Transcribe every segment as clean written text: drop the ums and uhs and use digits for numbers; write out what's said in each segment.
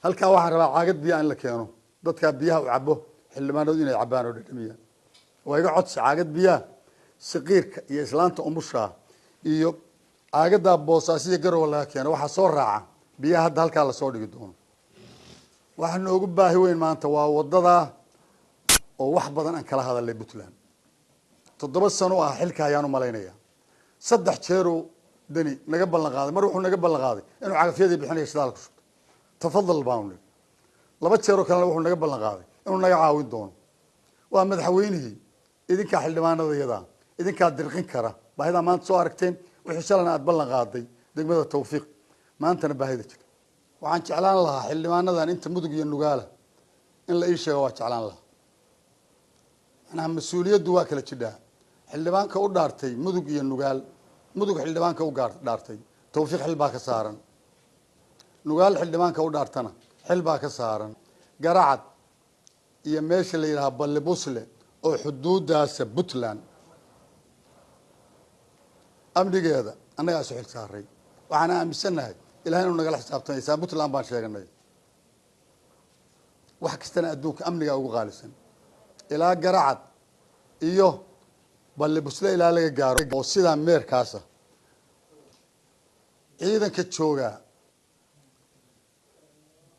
halkaa waxaan rabaa caagad biyo in la keeno dadka biyaha u cabo xildhibaanadu inay cabaan oo dhadhamiyaan waa iga codsi caagad biyaha saqiirka iyo islaanta umusha iyo caagada boosaasiya garow laga keeno waxa soo raaca biyaha hadda halkaa la soo dhigi doono waxa noogu baahi weyn maanta waa wadada oo wax badan aan kala hadalay Puntland 7 sano ah xilka ayaan u maleynaya 3 jeer oo dani naga ballan qaaday mar wuxuu naga ballan qaaday inuu cagafyadii bixinayo shidaalka shubto tafadal baawne 2 jeer oo kale wuxuu naga ballan qaaday inuu naga caawin doono waa madaxweynihii idinka xildhibaanada yada idinka dirqin kara baahida maanta soo aragteen wixii shalana aad ballan qaaday degmada Tawfiiq maantana baahida jirta waxaan jeclaan lahaa xildhibaanadan inta mudug iyo nugaala in la ii sheego waa jeclaan lahaa ana mas'uuliyadu waa kala jidhaa xildhibaanka u dhaartay mudug iyo nugaal mudug xildhibaanka u dhaartay Tawfiiq xil baa ka saaran nugaal xildhibaanka u dhaartana xil baa ka saaran garacad iyo meesha la yiraahdo Ballebusle oo xuduudaas Puntland amnigeeda anaga soo xil saaray waxaan aaminsanahay ilaahay inuu nagala xisaabtanayo Puntland baan sheeganay wax kastana adduunka amniga ugu qaalisan ilaa garacad iyo Ballebusle ilaa laga gaaro oo sida meerkaas ciidanka jooga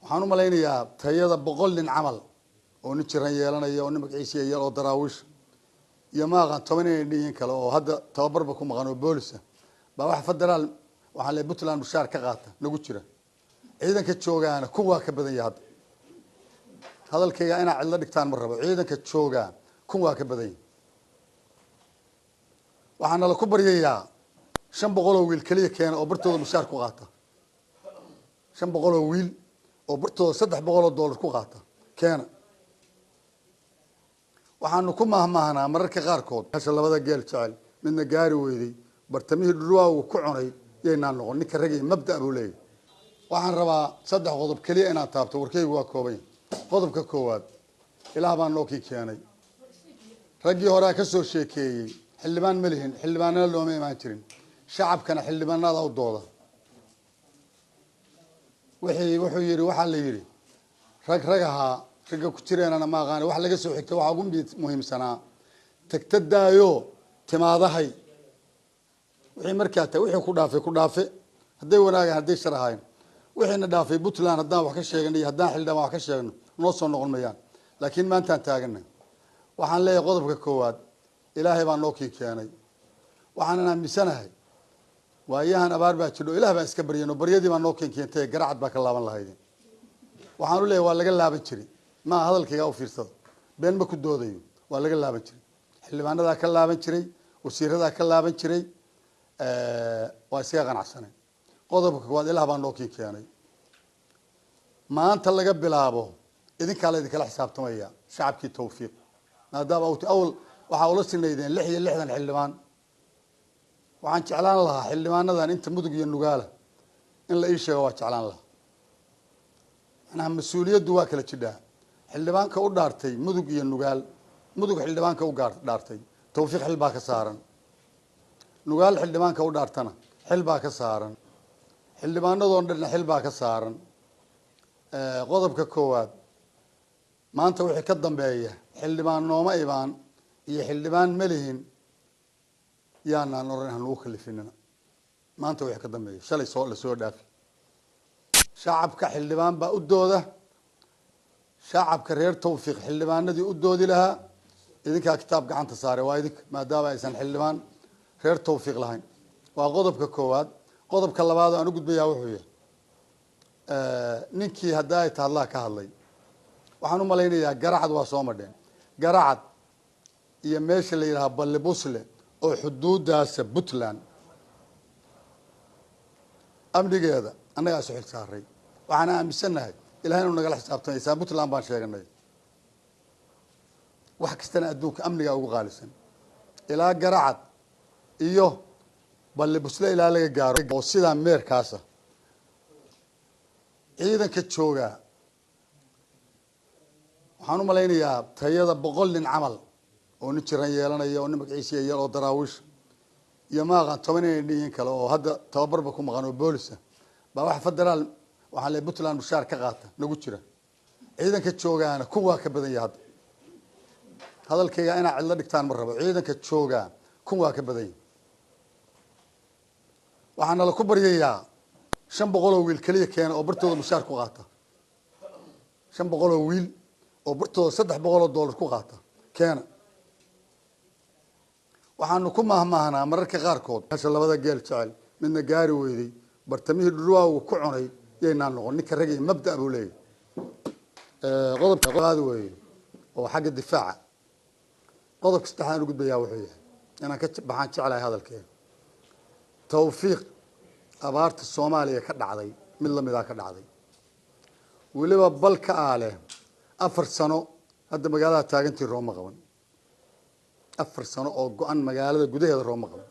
waxaan u maleynayaa tayada 100 nin camal oo nin jiran yeelanaya oo nin magaciisa yeel oo daraawish iyo maaqan 10 nin kale oo hadda tababarba ku maqan oo booliska baa wax federaal waxaa la Puntland mushaar ka qaata nagu jira ciidanka joogaana kuwa ka badan yahay hadalkayga ina cid la dhigtaan ma rabo ciidanka jooga kuwa ka badan yahay waxaana la ku baryayaa 500 oo wiil kaliya keen oo bartooda mushaar ku qaata 500 oo wiil oo bartooda $300 ku qaata keena waxaanu ku mahmaahnaa mararka qaarkood hasha labada geel jecel midna gaari weeday bartamihii dhulwaa uu ku cunay yeynaan noqon ninka ragay mabda buu leeyahay waxaan rabaa 3 qodob kaliya inaan taabto warkaygu waa koobay qodobka koowaad ilaah baan noo keenay ragii hore ka soo sheekeeyay xildhibaan malihin xildhibaanada looma imaan jirin shacabkana xildhibaanada u dooda wuxuu yiri waxa la yiri ragaha raga ku jireenana ma aqaan wax laga soo xigtay waxa ugu muhiimsanaa tagtadaayo timaadahay wixii markaa ta wixii ku dhaafay haday wanaaga haday sharahayn wixiina dhaafay Puntland haddaan wax ka sheegnay haddaan xildhibaan wax ka sheegno noo soo noqon mayaan laakiin maanta aan taaganay waxaan leeyahay qodobka koowaad ilaahay baa noo keenay waxaan aaminsanahay waayahan abaar baa jiro ilaahay baa iska baryayno baryadii baa noo keentay garacad baa ka laaban lahayd waxaan u leeyahay waa laga laaban jiray ma hadalkayga u fiirsado been ma ku doodayo waa laga laaban jiray xildhibaanada ka laaban jiray wasiirada ka laaban jiray waa iska qanacsanay qodobka koowaad ilaahay baa noo keenay maanta laga bilaabo idinka la idin kala xisaabtamaya shacabkii Tawfiiq maadaama awal waxa uu la sinaydeen 66 xildhibaan waxaan jeclaan lahaa xildhibaanadan inta mudug iyo nugaala in la ii sheego waa jeclaan lahaa ana mas'uuliyadu waa kala jidhaa xildhibaanka u dhaartay mudug iyo nugaal mudug xildhibaanka u dhaartay Tawfiiq xil baa ka saaran nugaal xildhibaanka u dhaartana xil baa ka saaran xildhibaanadoon dhan xil baa ka saaran qodobka koowaad maanta wixii ka dambeeya xildhibaan nooma ibaan iyo xildhibaan malihin yaanaan oran u khalifinina maanta wixii ka dambeeya shalay soo la soo dhaafi shacabka xildhibaan baa u dooda shacabka reer Tawfiiq xildhibaanadii u doodi lahaa idinka kitaab gacanta saaray waa idinka maadaama aysan xildhibaan reer Tawfiiq lahayn waa qodobka koowaad qodobka labaad aan u gudbayaa wuxuu yahay ninkii haday taadla ka hadlay waxaan u maleynayaa garacad waa soo madheen garacad iyo meesha la yiraahdo Ballebusle oo xuduudaas Puntland amnigeeda anaga soo xil saaray waxaan aaminsanahay ilaahay inuu nagala xisaabtanayo Puntland baan sheeganay wax kastana adduunka amniga ugu qaalisan ilaa garacad iyo Ballebusle ilaa laga gaaro oo sida meerkaas ciidanka jooga waxaan u maleynayaa tayada 100 nin camal oo nin jiran yeelanaya oo nin magaciisa yeel oo daraawish iyo maaqan 10 nin kale oo hadda tababarba ku maqan oo booliska baa wax federaal waxaan leeyahay Puntland mushaar ka qaata nagu jira ciidanka joogaana kuwa ka badan yahay hadalkayga ina cid la dhigtaan ma rabo ciidanka jooga kuwa ka badan yahay waxaana la ku baryayaa 500 oo wiil kaliya keen oo bartooda mushaar ku qaata 500 oo wiil oo bartooda $300 ku qaata keena waxaanu ku mahmaahnaa mararka qaarkood hasha labada geel jecel midna gaari weeyday bartamihii dhulwaa uu ku cunay yeynaan noqon ninka ragay mabda buu leeyahay qodobka qaad weey oo xagga difaaca qodobka saddexaad ugu gudbayaa wuxuu yahay inaan ka baxaan jecelahay hadalkeena tawfiiq abaarta Soomaaliya ka dhacday mid la mid ah ka dhacday waliba balka aale 4 sano hadda magaalada taagantii Rooma qaban 4 sano oo go'an magaalada gudaheeda Rooma qaban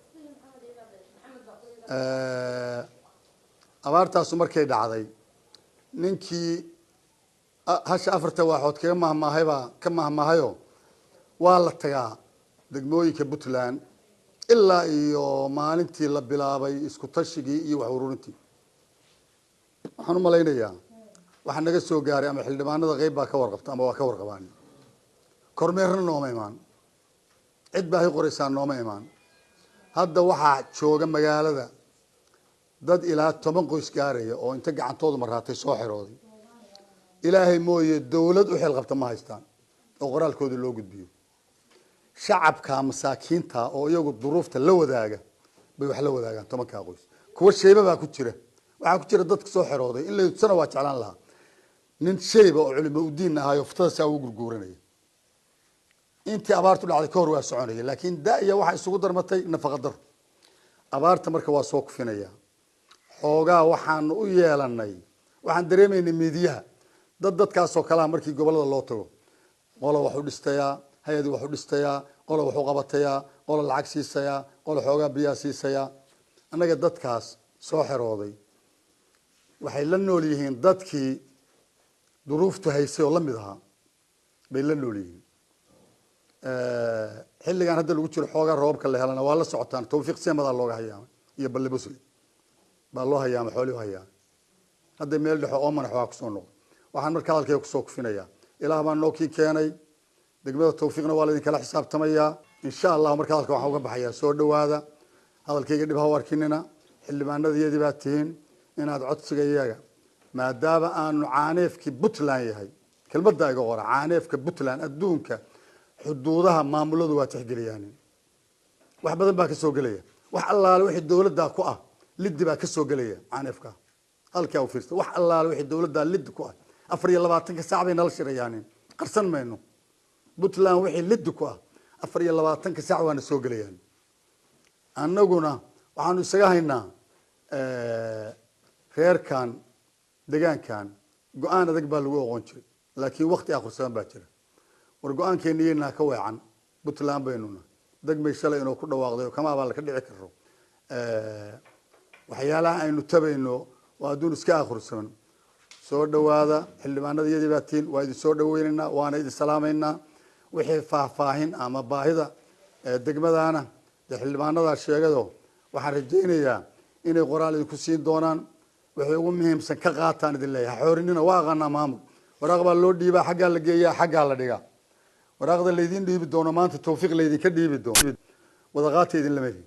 abaartaas markay dhacday ninkii hasha afarta waaxood ka mahmaahayo waa la tagaa degmooyinka Puntland ilaa iyo maalintii la bilaabay isku tashigii iyo wax ururintii waxaan u malaynayaa waxa naga soo gaaray ama xildhibaanada qayb baa ka warqabta ama waa ka warqabaan kormeerna nooma imaan cid baa ay qoraysan nooma imaan hadda waxa jooga magaalada dad ilaa 10 qoys gaaraya oo inta gacantooda maraatay soo xirooday ilaahay mooye dawlad u xil qabta ma haystaan oo qoraalkooda loo gudbiyo shacabka masaakiinta oo iyagu duruufta la wadaaga bay wax la wadaagaan 10 qoys kuwa sheeba baa ku jira waxa ku jira dadka soo xirooday in la yudsana waa jeclaan lahaa nin sheeba oo culimo u diin ahayo ftada saa ugu gurguuranay intii abaartu dhacday ka hor waa soconayay laakiin daaya waxa isugu darmatay nafaqa dar abaarta marka waa soo kufinaya xoogaa waxaan u yeelanay waxaan dareemaynay miidiyaha dadkaas oo kala markii gobolada loo tago qolo wax u dhistayaa hay'ad wax u dhistayaa qolo wax u qabatayaa qolo lacag siisayaa qolo xoogaa biyaa siisayaa anaga dadkaas soo xirooday waxay la nool yihiin dadkii duruuftu haysay oo la mid ahaa bay la nool yihiin xilligan hadda lagu jiro xoogaa roobka la helana waa la socotaan tawfiiq seemada looga hayaa iyo balle busli baa loo hayaa xoolo hayaa hadda meel dhaxo oo manax waa ku soo noqdo waxaan markaa halkay ku soo kufinayaa ilaah baan noo keenay degmada tawfiiqna waa la idin kala xisaabtamayaa insha Allah markaa halka waxa uga baxayaa soo dhawaada hadalkayga dib ha warkinina xildhibaanadii baa tiin inaad codsiga iyaga maadaama aanu caaneefkii Puntland yahay kelmadda iga qora caaneefka Puntland adduunka xuduudaha maamuladu waa tixgeliyaan wax badan baa ka soo galaya wax allaale wixii dawladda ku ah liddi baa ka soo galaya caaneefka halka u fiirso wax allaale wixii dawladda liddi ku ah 24 saac bay nala shirayaan qarsan mayno Puntland wixii liddi ku ah 24 saac waana soo galayaan annaguna waxaanu isaga haynaa reerkan deegaankan go'aan adag baa lagu aqoon jiray laakiin waqti akhrisan baa jira war go'aankeenniyana ka weecan Puntland baynuna degmay shalay inuu ku dhawaaqday kama baa la ka dhici karo waxyaalaha aynu tabayno waa aduun iska akhrisan soo dhawaada xildhibaanadii baatiin waa idin soo dhaweynaa waana idin salaameynaa wixii faahfaahin ama baahida degmadana xildhibaanada sheegado waxaan rajaynayaa inay qoraal idin ku siin doonaan wixii ugu muhiimsan ka qaataan idin leeyahay xoorinina waa aqana maamul waraaq baa loo dhiibaa xagga la geeyaa xagga la dhigaa waraaqda la idin dhiibi doono maanta tawfiiq la idin ka dhiibi doono wada qaata idin lama helin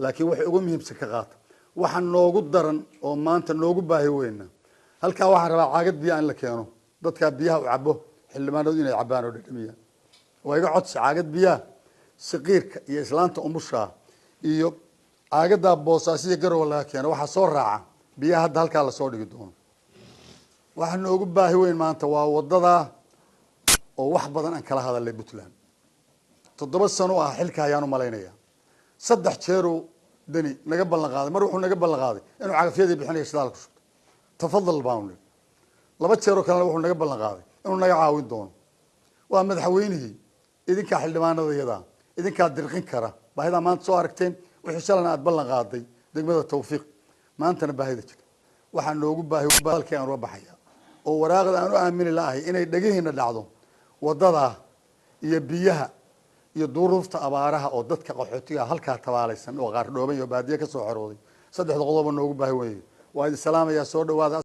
laakiin wixii ugu muhiimsan ka qaata waxa noogu daran oo maanta noogu baahi weyna halka waxa rabaa caagad biyo in la keeno dadka biyaha u cabo xildhibaanadu inay cabaan oo dhadhamiya waa iga codsi caagad biyaha saqiirka iyo islaanta umusha iyo caagada boosaasiga garow laga keeno waxa soo raaca biyaha hadda halka la soo dhigi doono waxa noogu baahi weyn maanta waa wadada oo wax badan aan kala hadalay Puntland 7 sano ah xilka ayaan u maleynaya 3 jeer dani naga ballan qaaday mar wuxuu naga ballan qaaday inuu cagafyadii bixinayo shidaal ku shubto tafadal baawni 2 jeer oo kale wuxuu naga ballan qaaday inuu naga caawin doono waa madaxweynihii idinka xildhibaanada idinka dirqin kara baahida maanta soo aragteen wixii shalana aad ballan qaaday degmada tawfiiq maantana baahida jirta waxa noogu baahi balkii aan baxaya oo waraaqda aan u aamini laahay inay dhagihiina dhacdo wadada iyo biyaha iyo duruufta abaaraha oo dadka qaxootiga halka tabaalaysan oo qaar dhooban iyo baadiye ka soo xorooday 3 qodob noogu baahi weeyay waa idin salaamaya soo dhawaada